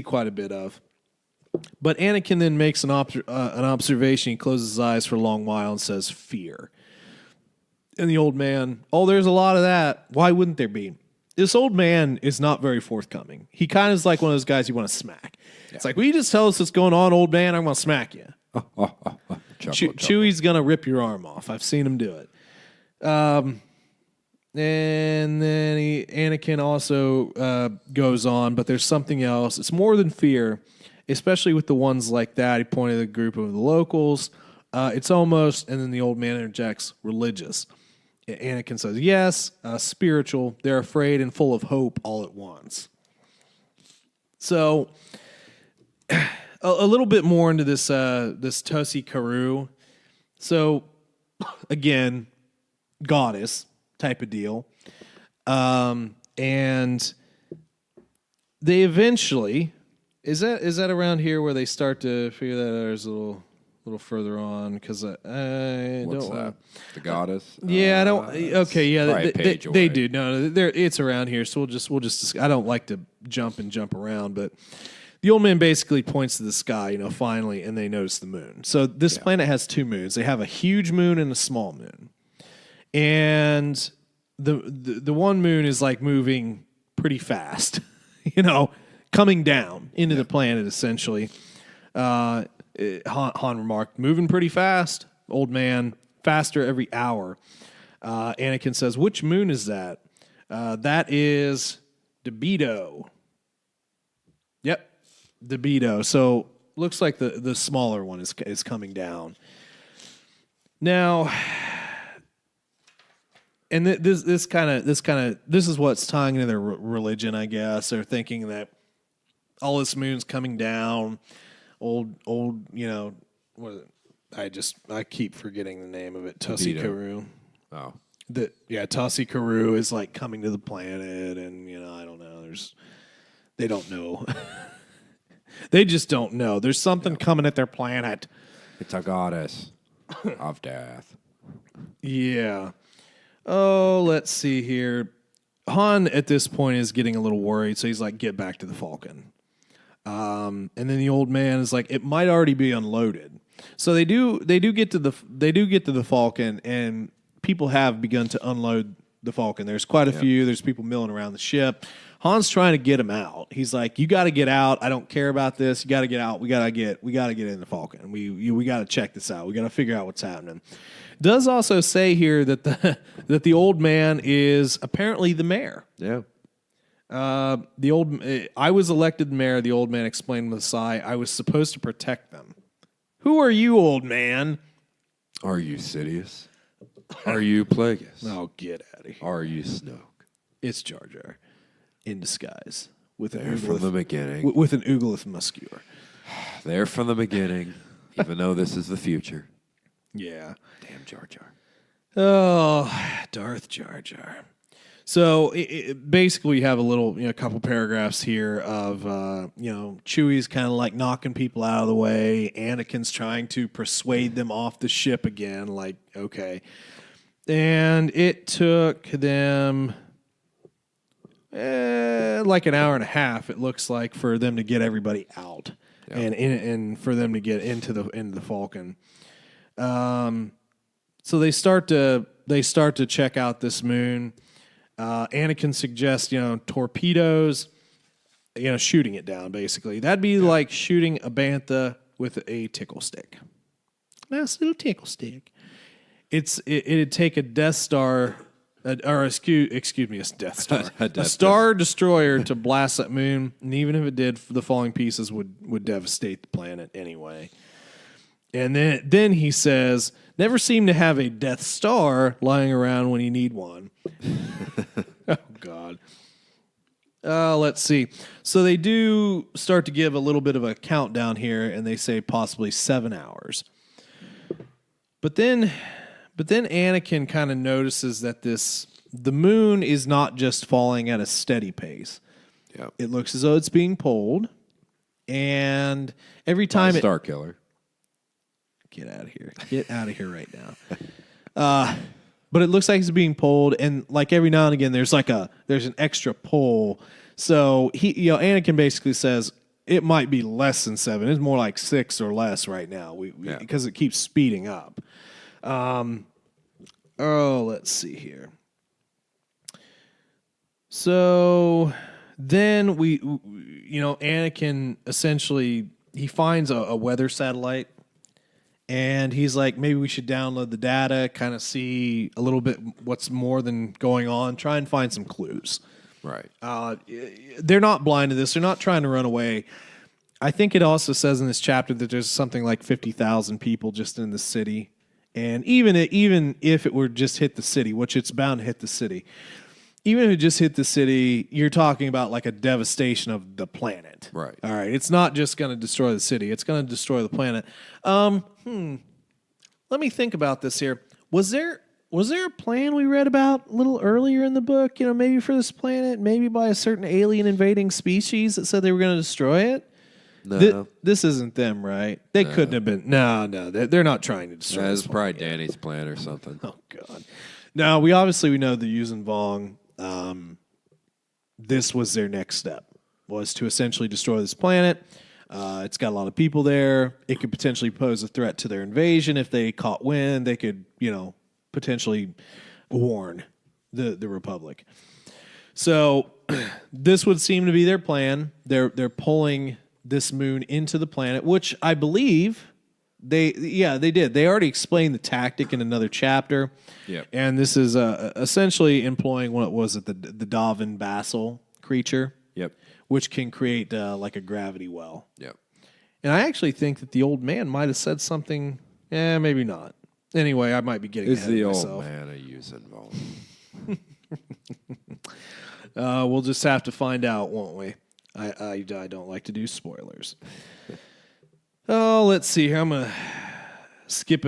quite a bit of. But Anakin then makes an observation. He closes his eyes for a long while and says, "Fear." And the old man, "Oh, there's a lot of that. Why wouldn't there be?" This old man is not very forthcoming. He kind of is like one of those guys you want to smack. Yeah. It's like, will you just tell us what's going on, old man? I'm going to smack you. Chewie's going to rip your arm off. I've seen him do it. And then Anakin also goes on, but there's something else. It's more than fear, especially with the ones like that. He pointed at a group of the locals. It's almost, and then the old man interjects, religious. Anakin says, yes, spiritual. They're afraid and full of hope all at once. So, a little bit more into this Tosi Karu. So, again, goddess type of deal. And they eventually, is that around here where they start to figure that out? There's a little further on, because I What's don't. That? The goddess? Yeah, I don't. Okay, yeah, they do. No, it's around here. So we'll just. I don't like to jump around, but the old man basically points to the sky. You know, finally, and they notice the moon. So this planet has two moons. They have a huge moon and a small moon, and the one moon is like moving pretty fast. You know, coming down into the planet essentially. Han remarked, moving pretty fast, old man, faster every hour. Anakin says, which moon is that? That is Debido. Yep, Debido. So looks like the smaller one is coming down. Now, and this is what's tying into their religion, I guess. They're thinking that all this moon's coming down. Old, you know, what is it? I keep forgetting the name of it. Tosi Karu. Oh. Tosi Karu is like coming to the planet, and you know, I don't know. They don't know. They just don't know. There's something coming at their planet. It's a goddess of death. Yeah. Oh, let's see here. Han at this point is getting a little worried, so he's like, "Get back to the Falcon." And then the old man is like, it might already be unloaded. So they do get to the Falcon, and people have begun to unload the Falcon. There's quite a few. There's people milling around the ship. Han's trying to get him out. He's like, "You got to get out. I don't care about this. You got to get out. We got to get in the Falcon. We got to check this out. We got to figure out what's happening." Does also say here that the old man is apparently the mayor. Yeah. I was elected mayor. The old man explained with a sigh, "I was supposed to protect them." Who are you, old man? Are you Sidious? Are you Plagueis? Oh, get out of here. Are you Snoke? It's Jar Jar in disguise with There from the beginning. with an oogolith musketeer. There from the beginning, even though this is the future. Yeah. Damn Jar Jar. Oh, Darth Jar Jar. So basically, you have a little, couple paragraphs here of, Chewie's kind of like knocking people out of the way. Anakin's trying to persuade them off the ship again. Like, okay. And it took them like an hour and a half, it looks like, for them to get everybody out and for them to get into the Falcon. So they start to check out this moon. Anakin suggests, torpedoes, shooting it down, basically. That'd be like shooting a bantha with a tickle stick. Nice little tickle stick. It'd take a Death Star, excuse me, a Death Star, a Star Destroyer to blast that moon, and even if it did, the falling pieces would devastate the planet anyway. And then he says, "Never seem to have a Death Star lying around when you need one." Oh, God. Let's see. So they do start to give a little bit of a countdown here, and they say possibly 7 hours. But then Anakin kind of notices that the moon is not just falling at a steady pace. Yep. It looks as though it's being pulled, and every time Star Killer. Get out of here. Get out of here right now. But it looks like it's being pulled, and like every now and again, there's an extra pull. So Anakin basically says it might be less than 7. It's more like 6 or less right now. Because it keeps speeding up. Let's see here. So then Anakin essentially he finds a weather satellite. And he's like, maybe we should download the data, kind of see a little bit what's more than going on, try and find some clues. Right. They're not blind to this. They're not trying to run away. I think it also says in this chapter that there's something like 50,000 people just in the city. And even if it were just hit the city, which it's bound to hit the city, even if it just hit the city, you're talking about like a devastation of the planet. Right. All right. It's not just going to destroy the city. It's going to destroy the planet. Let me think about this here. Was there a plan we read about a little earlier in the book, maybe for this planet, maybe by a certain alien invading species that said they were going to destroy it? No. This isn't them, right? They couldn't have been. No, they're not trying to destroy this. It's probably Danny's plan or something. Oh, God. No, we know the Yuuzhan Vong. This was their next step, was to essentially destroy this planet. It's got a lot of people there. It could potentially pose a threat to their invasion. If they caught wind, they could, potentially warn the Republic. So this would seem to be their plan. They're pulling this moon into the planet, which I believe they did. They already explained the tactic in another chapter. Yep. And this is essentially employing what was it, the Davin Basil creature. Yep. Which can create like a gravity well. Yep. And I actually think that the old man might have said something. Maybe not. Anyway, I might be getting ahead of myself. Is the old man a Yuuzhan Vong? We'll just have to find out, won't we? I don't like to do spoilers. Let's see here. I'm gonna skip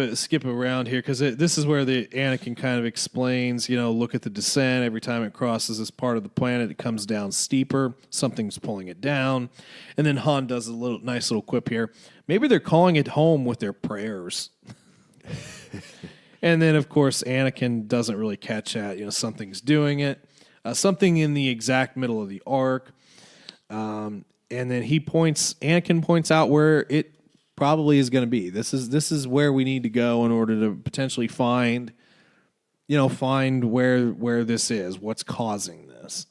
around here because this is where the Anakin kind of explains. Look at the descent. Every time it crosses this part of the planet, it comes down steeper. Something's pulling it down, and then Han does a nice little quip here. Maybe they're calling it home with their prayers. And then, of course, Anakin doesn't really catch that. Something's doing it. Something in the exact middle of the arc. And then Anakin points out where it probably is going to be. This is where we need to go in order to potentially find where this is, what's causing this.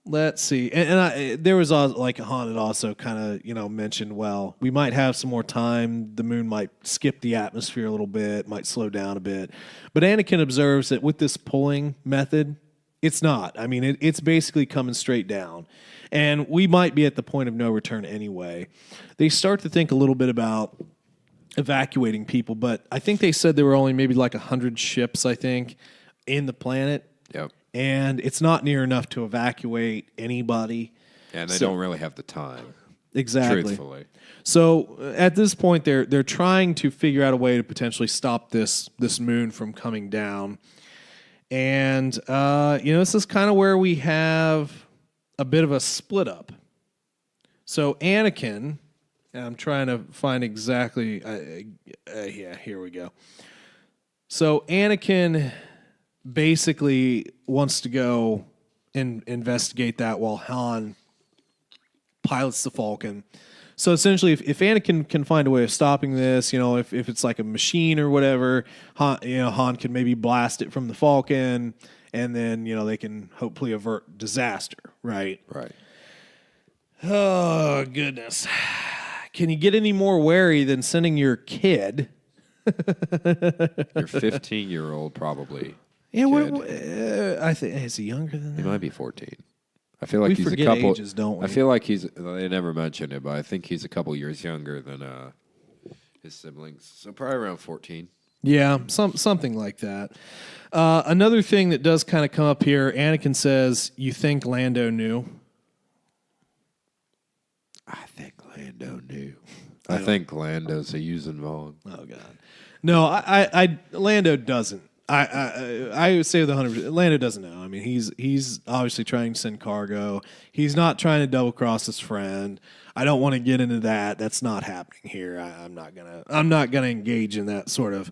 Let's see. There was like Han had also kind of, mentioned, well, we might have some more time. The moon might skip the atmosphere a little bit, might slow down a bit. But Anakin observes that with this pulling method, it's not. I mean, it's basically coming straight down. And we might be at the point of no return anyway. They start to think a little bit about evacuating people, but I think they said there were only maybe like 100 ships, I think, in the planet. Yep. And it's not near enough to evacuate anybody. And they don't really have the time. Exactly. Truthfully. So at this point, they're trying to figure out a way to potentially stop this moon from coming down. And, this is kind of where we have a bit of a split up. So Anakin, and I'm trying to find exactly, here we go. So Anakin basically wants to go and investigate that while Han pilots the Falcon. So essentially, if Anakin can find a way of stopping this, if it's like a machine or whatever, Han can maybe blast it from the Falcon, and then they can hopefully avert disaster, right? Right. Oh goodness, can you get any more wary than sending your kid? Your 15-year-old probably. Yeah, I think is he younger than that? He might be 14. I feel like we he's forget a couple. ages, don't we? I feel like they never mentioned it, but I think he's a couple years younger than his siblings. So probably around 14. Yeah, something like that. Another thing that does kind of come up here, Anakin says, "You think Lando knew?" I think Lando knew. I think Lando's a using Vaughn. Oh God, no, I Lando doesn't. I would say with 100%, Lando doesn't know. I mean, he's obviously trying to send cargo. He's not trying to double cross his friend. I don't want to get into that. That's not happening here. I'm not gonna engage in that sort of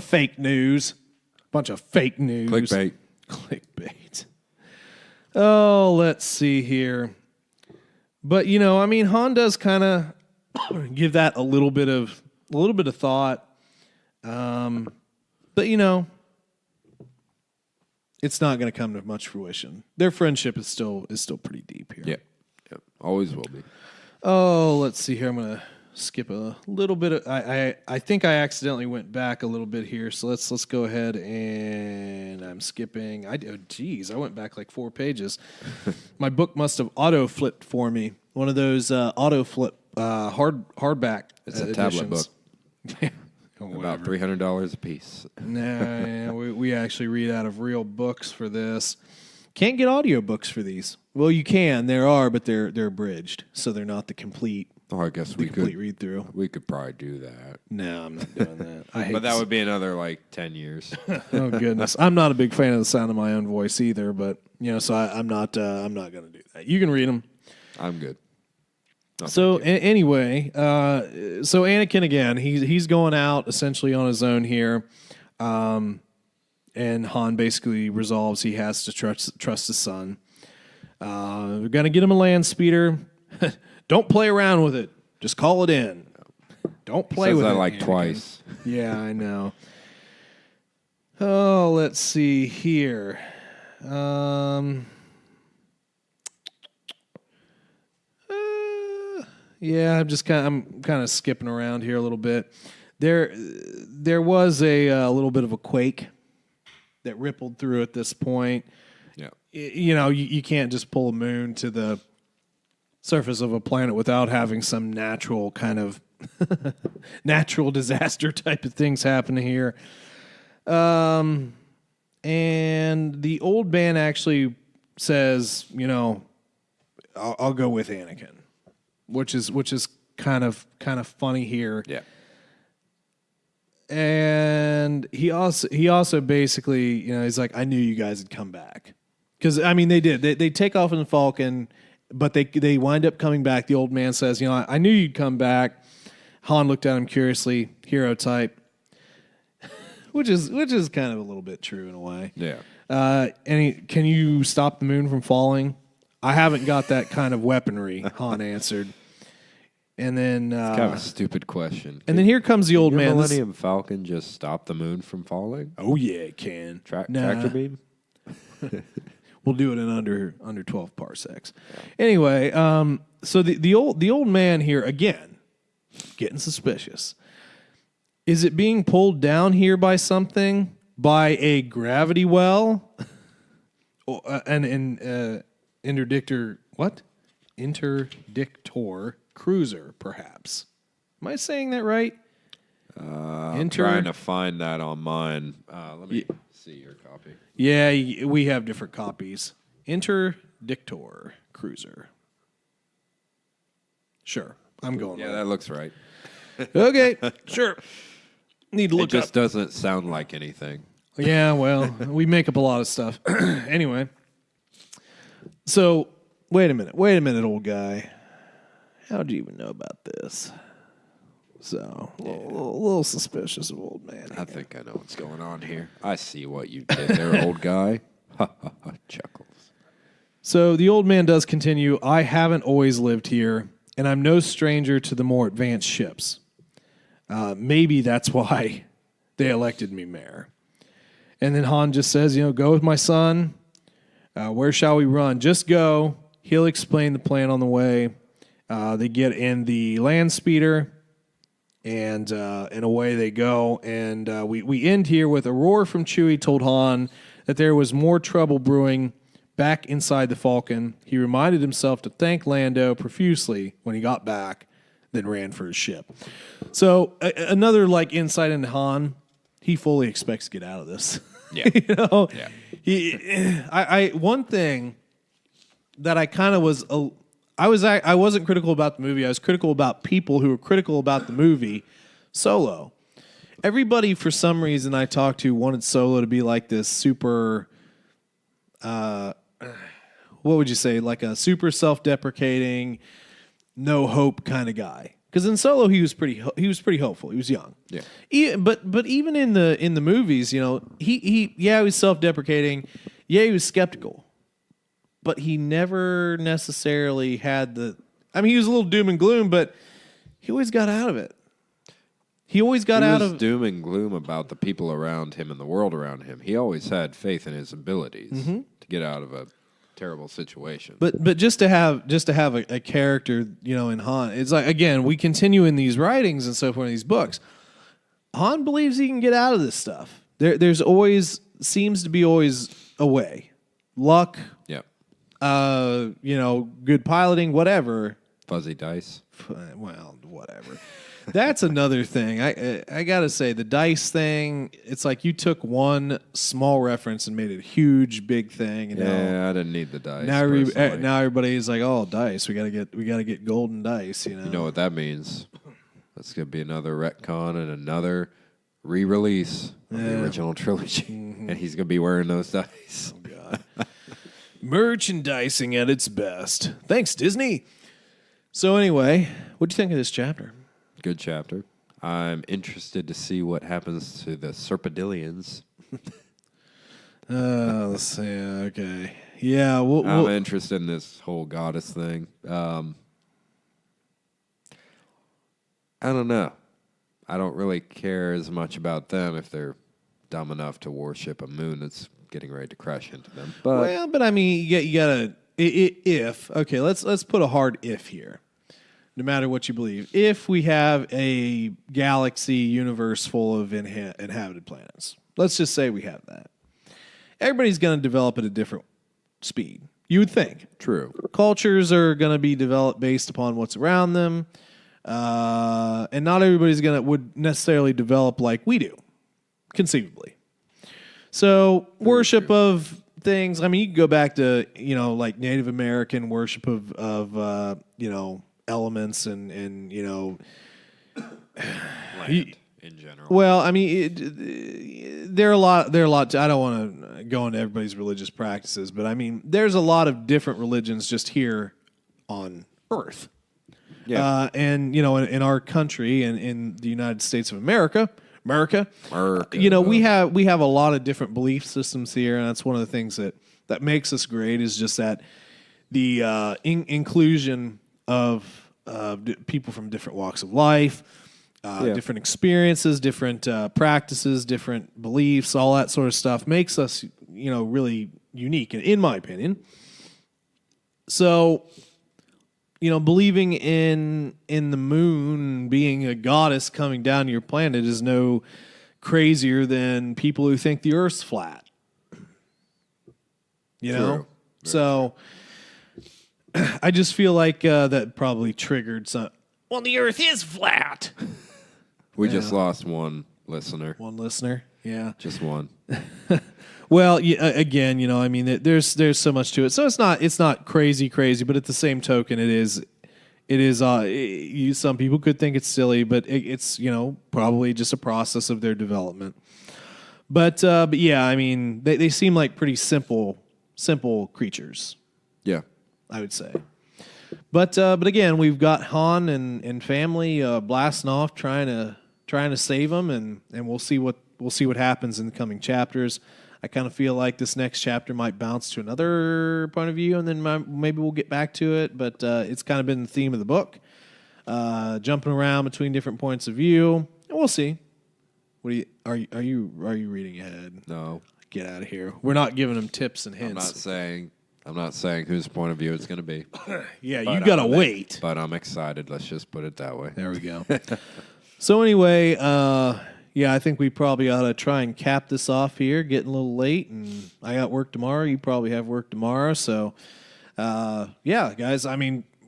fake news. Bunch of fake news. Clickbait. Oh, let's see here. But Han does kind of give that a little bit of thought. But it's not going to come to much fruition. Their friendship is still pretty deep here. Yep. Always will be. Oh, let's see here. I'm going to skip a little bit. I think I accidentally went back a little bit here. So let's go ahead and I'm skipping. I went back like 4 pages. My book must have auto flipped for me. One of those auto flip hardback. It's a tablet book. About $300 a piece. Nah, we actually read out of real books for this. Can't get audiobooks for these. Well, you can. There are, but they're abridged, so they're not the complete. Oh, I guess we complete could read through. We could probably do that. No, I'm not doing that. I hate but that would be another 10 years. Oh goodness, I'm not a big fan of the sound of my own voice either. But so I'm not going to do that. You can read them. I'm good. So anyway, so Anakin again, he's going out essentially on his own here, and Han basically resolves he has to trust his son. We're gonna get him a land speeder. Don't play around with it. Just call it in. Don't play with it. Like Anakin. Twice. Yeah, I know. Oh, let's see here. Yeah, I'm kind of skipping around here a little bit. There was a little bit of a quake that rippled through at this point. Yeah, you can't just pull a moon to the surface of a planet without having some natural kind of natural disaster type of things happening here. And the old man actually says, I'll go with Anakin. Which is kind of funny here. Yeah. And he also basically, he's like, I knew you guys would come back. Because, I mean, they did. They take off in the Falcon, but they wind up coming back. The old man says, I knew you'd come back. Han looked at him curiously, hero type, which is kind of a little bit true in a way. Yeah. Can you stop the moon from falling? I haven't got that kind of weaponry, Han answered. And then... it's kind of a stupid question. And then here comes the old man. Can Millennium Falcon just stop the moon from falling? Oh, yeah, it can. Tractor beam? we'll do it in under 12 parsecs. Anyway, so the old man here again, getting suspicious. Is it being pulled down here by something? By a gravity well? An interdictor cruiser, perhaps. Am I saying that right? I'm trying to find that on mine. Let me see your copy. Yeah, we have different copies. Interdictor cruiser. Sure, I'm going. Yeah, that looks right. Okay, sure. Need to look It just up. doesn't sound like anything. Yeah, well, we make up a lot of stuff. Anyway, so wait a minute, old guy. How'd you even know about this? So, a little suspicious of old man here. I think I know what's going on here. I see what you did there, old guy. Ha ha ha, chuckles. So the old man does continue, I haven't always lived here, and I'm no stranger to the more advanced ships. Maybe that's why they elected me mayor. And then Han just says, go with my son. Where shall we run? Just go. He'll explain the plan on the way. They get in the land speeder, and away they go. And we end here with a roar from Chewie told Han that there was more trouble brewing back inside the Falcon. He reminded himself to thank Lando profusely when he got back, then ran for his ship. So another insight into Han. He fully expects to get out of this. Yeah. Yeah. One thing that I kind of was, I wasn't critical about the movie. I was critical about people who were critical about the movie. Solo. Everybody, for some reason, I talked to wanted Solo to be like this super, what would you say, like a super self-deprecating, no hope kind of guy. Because in Solo, he was pretty hopeful. He was young. Yeah. But even in the movies, he was self-deprecating. Yeah, he was skeptical. But he never necessarily had he was a little doom and gloom, but he always got out of it. He always got out of doom and gloom about the people around him and the world around him. He always had faith in his abilities to get out of a terrible situation. But just to have a character, in Han, it's like, again, we continue in these writings and so forth in these books. Han believes he can get out of this stuff. There's always seems to be always a way. Luck, Yep. Good piloting, whatever. Fuzzy dice. Well, whatever. That's another thing. I gotta say, the dice thing. It's like you took one small reference and made it a huge, big thing. Yeah, I didn't need the dice. Now everybody's like, "Oh, dice! We gotta get golden dice." You know what that means? That's gonna be another retcon and another re-release of the original trilogy, and he's gonna be wearing those dice. Oh God! Merchandising at its best. Thanks, Disney. So anyway, what do you think of this chapter? Good chapter. I'm interested to see what happens to the Serpidillions. Let's see. Okay. Yeah. I'm interested in this whole goddess thing. I don't know. I don't really care as much about them if they're dumb enough to worship a moon that's getting ready to crash into them. But I mean, you gotta. If okay, let's put a hard if here. No matter what you believe, if we have a galaxy universe full of inhabited planets, let's just say we have that. Everybody's going to develop at a different speed. You would think. True. Cultures are going to be developed based upon what's around them, and not everybody's would necessarily develop like we do, conceivably. So worship of things. I mean, you can go back to like Native American worship of elements and land in general. Well, I mean, there are a lot. I don't want to go into everybody's religious practices, but I mean, there's a lot of different religions just here on Earth. Yeah. And in our country and in the United States of America, we have a lot of different belief systems here, and that's one of the things that makes us great is just that the inclusion of people from different walks of life, different experiences, different practices, different beliefs, all that sort of stuff makes us, really unique, in my opinion. So, believing in the moon being a goddess coming down to your planet is no crazier than people who think the Earth's flat. True. So I just feel like that probably triggered some. Well, the Earth is flat. We just lost one listener. One listener, yeah, Just one. Well, again, there's so much to it. So it's not crazy, but at the same token, it is. Some people could think it's silly, but it's probably just a process of their development. But yeah, they seem like pretty simple creatures, Yeah. I would say. But again, we've got Han and family blasting off trying to save them, and we'll see what happens in the coming chapters. I kind of feel like this next chapter might bounce to another point of view, and then maybe we'll get back to it. But it's kind of been the theme of the book, jumping around between different points of view, and we'll see. Are you reading ahead? No. Get out of here. We're not giving them tips and hints. I'm not saying whose point of view it's going to be. Yeah, you got to wait. But I'm excited. Let's just put it that way. There we go. So anyway, I think we probably ought to try and cap this off here. Getting a little late, and I got work tomorrow. You probably have work tomorrow. So, guys,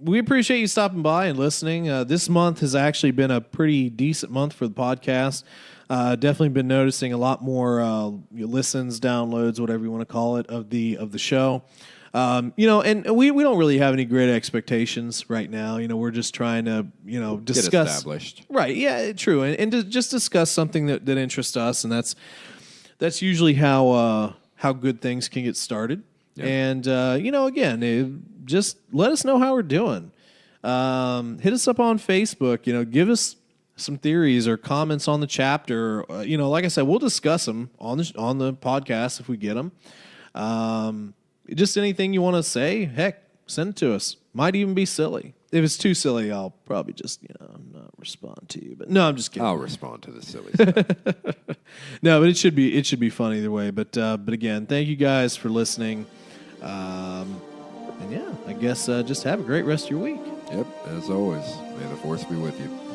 we appreciate you stopping by and listening. This month has actually been a pretty decent month for the podcast. Definitely been noticing a lot more listens, downloads, whatever you want to call it, of the show. And we don't really have any great expectations right now. We're just trying to discuss. Get established. Right? Yeah, true, and to just discuss something that interests us, and that's usually how good things can get started. Yeah. And again, just let us know how we're doing. Hit us up on Facebook. Give us some theories or comments on the chapter. Like I said, we'll discuss them on the podcast if we get them. Just anything you want to say, heck, send it to us. Might even be silly. If it's too silly, I'll probably just not respond to you. But no, I'm just kidding. I'll respond to the silly stuff. No, but it should be fun either way. But again, thank you guys for listening. And yeah, I guess just have a great rest of your week. Yep, as always, may the force be with you.